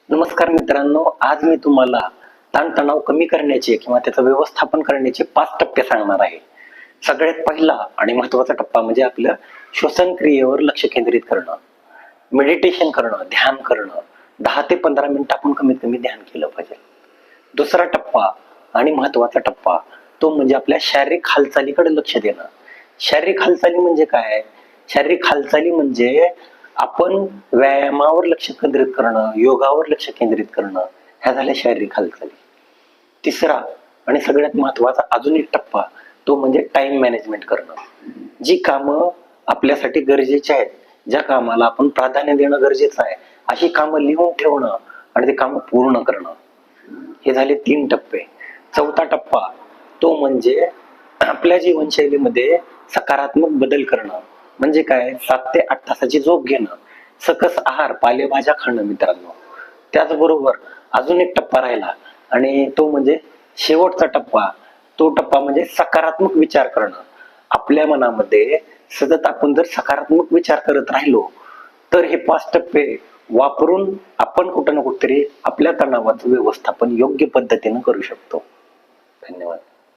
नमस्कार मित्रांनो, आज मी तुम्हाला ताणतणाव कमी करण्याचे किंवा त्याचं व्यवस्थापन करण्याचे 5 टप्पे सांगणार आहे. सगळ्यात पहिला आणि महत्वाचा टप्पा म्हणजे आपलं श्वसन क्रियेवर लक्ष केंद्रित करणं, मेडिटेशन करणं, ध्यान करणं. 10 ते 15 मिनिट आपण कमीत कमी ध्यान केलं पाहिजे. दुसरा टप्पा आणि महत्वाचा टप्पा तो म्हणजे आपल्या शारीरिक हालचालीकडे लक्ष देणं. शारीरिक हालचाली म्हणजे काय? शारीरिक हालचाली म्हणजे आपण व्यायामावर लक्ष केंद्रित करणं, योगावर लक्ष केंद्रित करणं, ह्या झाल्या शारीरिक हालचाली. तिसरा आणि सगळ्यात महत्वाचा अजून एक टप्पा तो म्हणजे टाइम मॅनेजमेंट करणं. जी कामं आपल्यासाठी गरजेची आहेत, ज्या कामाला आपण प्राधान्य देणं गरजेचं आहे, अशी कामं लिहून ठेवणं आणि ते कामं पूर्ण करणं. हे झाले 3 टप्पे. चौथा टप्पा तो म्हणजे आपल्या जीवनशैलीमध्ये सकारात्मक बदल करणं. म्हणजे काय? 7 ते 8 तासाची झोप घेणं, सकस आहार, पालेभाज्या खाणं मित्रांनो. त्याचबरोबर अजून एक टप्पा राहिला आणि तो म्हणजे शेवटचा टप्पा. तो टप्पा म्हणजे सकारात्मक विचार करणं. आपल्या मनामध्ये सतत आपण जर सकारात्मक विचार करत राहिलो तर हे 5 टप्पे वापरून आपण कुठं ना कुठेतरी आपल्या तणावाचं व्यवस्थापन योग्य पद्धतीनं करू शकतो. धन्यवाद.